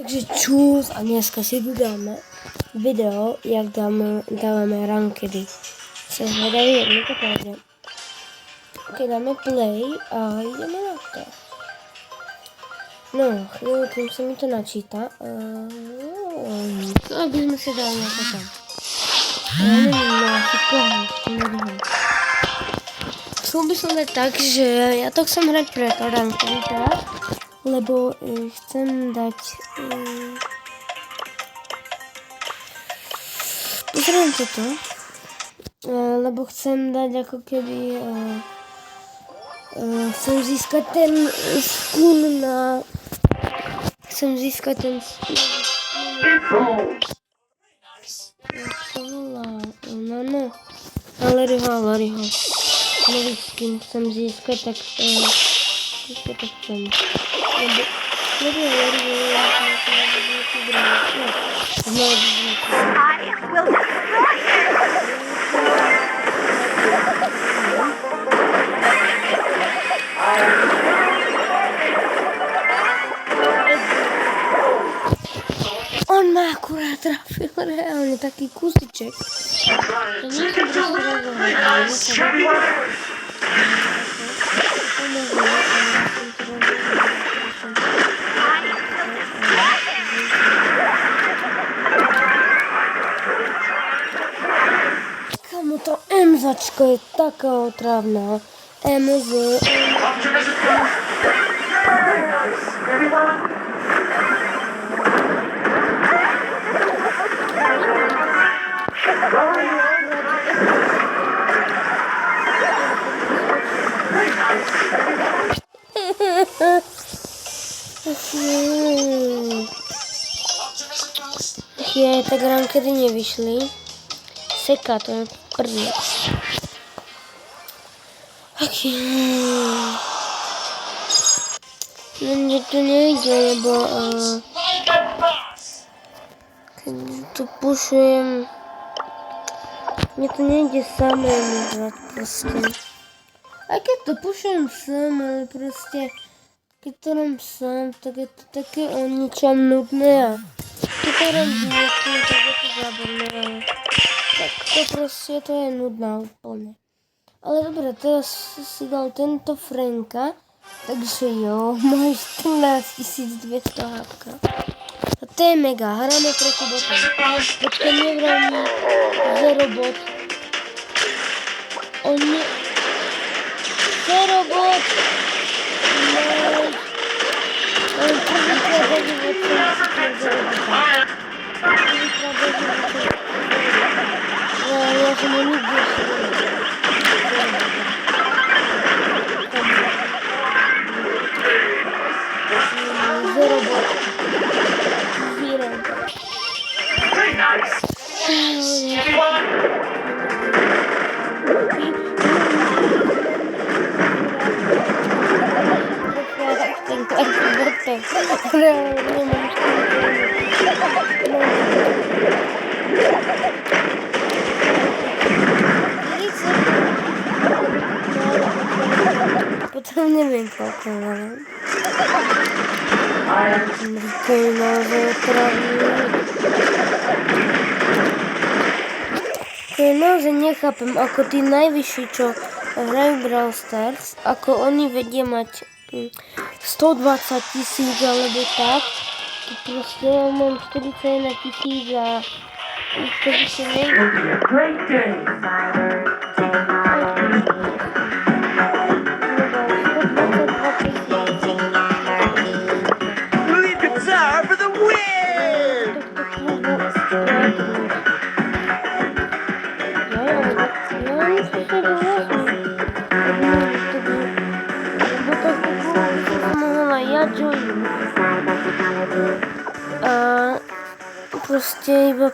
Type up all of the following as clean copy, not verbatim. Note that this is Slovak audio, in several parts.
Takže čus a dneska si tu dáme video, jak dávame rankedy. Se hledají jednu každé. Ok, dáme play a jdeme na to. No, chvíli, se mi to načítá. Aby jsme si dali nějaké tam. Já nevím, asi nevím. Chcel by som dať tak, že ja to chcem hrať preto rankedy teraz, lebo chcem dať pozriem toto, lebo chcem dať ako keby chcem získať ten skún na no Larryho nový skin chcem získať, tak to chcem. Lebo on má akurát trafil reálne taký kusiček. To nie som proste rozhodol. Kamo, to MZačka je taká otravná. MZ. Tak rankedy nevyšli. Seka, to je prdne. Ok. Mne to nejde, lebo keď to pušujem, mne to nejde samé hrať proste. Aj keď to pušujem sám, ale proste keď to dám sám, tak je to také o ničom nudné a keď to dám s niekým, tak je to zábavné, ale tak to proste to je nudná úplne. Ale dobre, teraz si dal tento Franka, takže jo, máš 14 200 hápka. A to je mega, hráme proti botom. Počkej, nevraj mi, zero bot. On ne... Zero bot! On prvýkrát beží v odstupě zero bota. Ja som ho nikdy ešte nevedel. Zero bot. Zero bot. Potom neviem, koľko mám. Říkajú naozaj otravný. Naozaj nechápem, ako tí najvyšší, čo hrajú Brawl Stars, ako oni vedia mať 120 000 alebo tak. Proste ja mám 41 000 a to by sa nejde.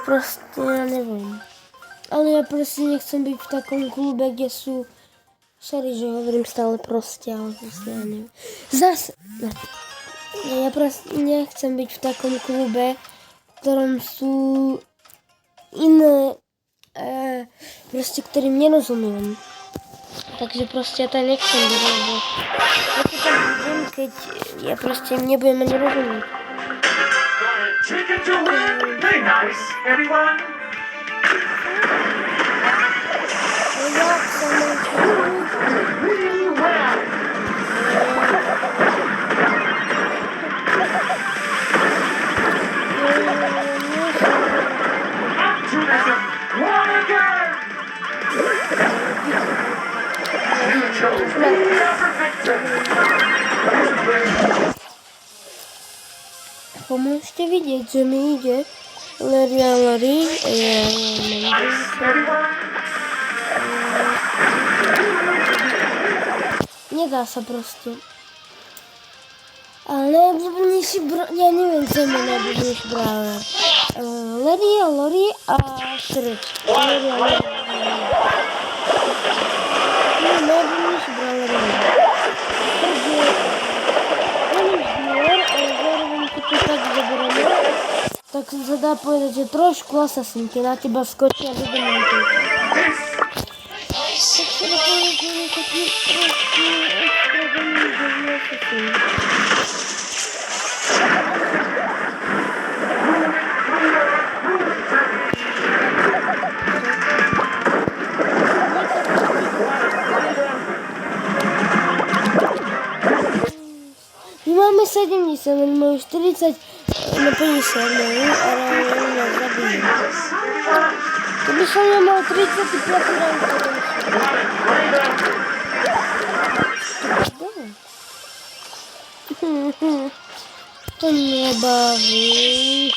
Proste, ja neviem. Ale ja proste nechcem byť v takom klube, kde sú... Sorry, že hovorím stále proste, ale proste ja neviem. Zase... Ja proste nechcem byť v takom klube, v ktorom sú iné... proste, ktorým nerozumiem. Takže proste ja to nechcem byť, lebo... Ja to tam budem, keď ja proste nebudem ani rozumieť. nice, everyone. Jak samochód? Really well. Optimism. One again. You chose never victory. Pomôžte vidieť, že mi ide Larry. Nedá sa proste. Ale najobľúbenejší ja neviem, čo je môj najobľúbenejší brawler. Lori a Search. Larry a Lori. Najobľúbenejší brawler je. Search je ale zároveň keď to tak zoberieme, tak sa dá povedať, že trošku Assassin, keď na teba skočí a vydominuje. Tak sa dá povedať, že je taký trošku extravagantný Assassin. My máme 70, oni majú 40 na 50, a ráno nás zabijú. Keby som nemal 35 rán, to nebaví.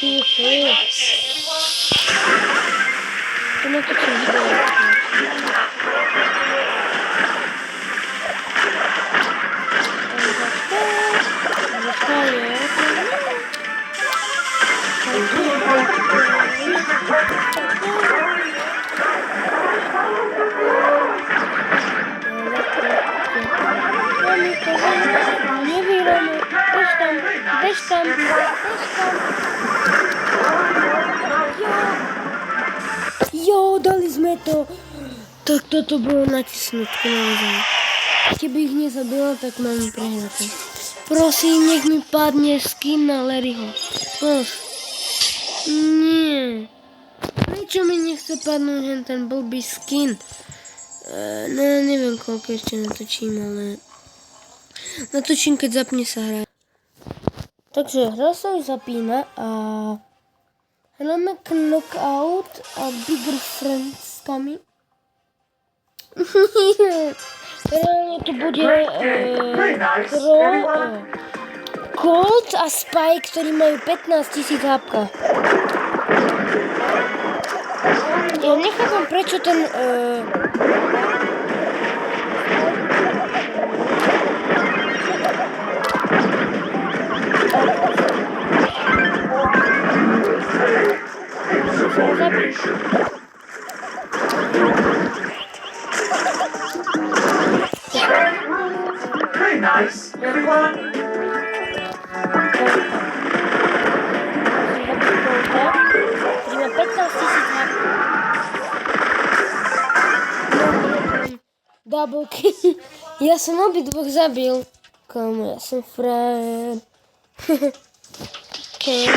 To natočím video. Nevírame, bež tam. Jo, dali sme to. Tak toto bolo natisnutko naozaj. Keby ich nezabila, tak máme prehraté. Prosím, nech mi padne skin na Larryho. Nie. Prečo mi nechce padnúť ten blbý skin? No neviem, koľko ešte natočím, ale natočím, keď zapne sa hra. Takže hra sa už zapína a hráme Knockout a Bigger Friendskami. Reálne tu bude Colt a Spike, ktorí majú 15 000 HP. Ja nechápam, prečo ten Very nice, everyone. Prima 15 000 double kill. Ja som obidvoch zabil. Komu, ja som frajer. Okay.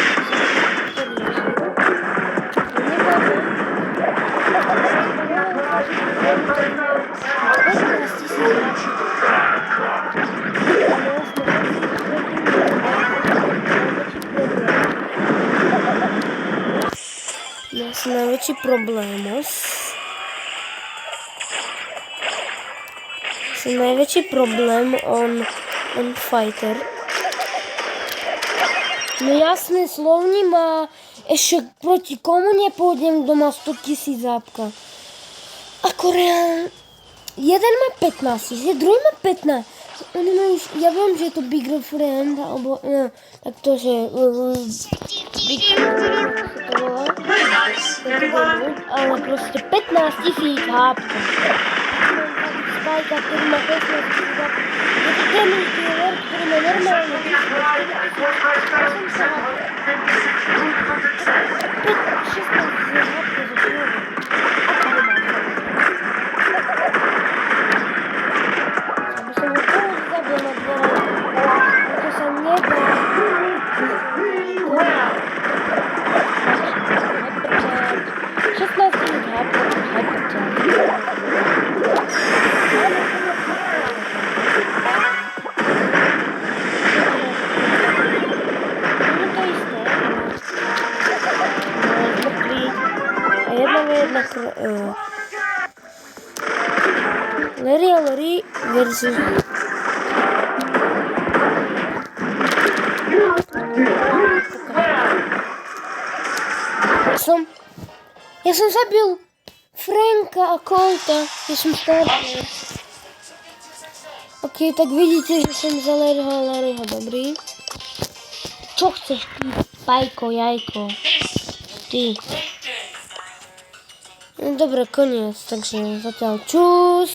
Najväčší problém on fighter. No jasné, slovní má, ešte proti komu nepôjdem, kto má 100 000 zápka. Ako reálne, jeden má 15 000, druhý má 15. Oni majú, ja viem, že je to Bigger Friend, alebo, no, tak to, že Big Friend, to volá, ale proste 15 000 hápka. Spajka, ktorý má 15 000 hápka. Je to damage dealer, ktorý má normálne 16 000 hápka za človek. Larry versus Ja som zabil Franka a Colta. Ja som starý. Ok, tak vidíte, že som za Larryho dobrý. Čo chceš ty, pajko, jajko? Ty. No dobre, koniec, takže zatiaľ čus.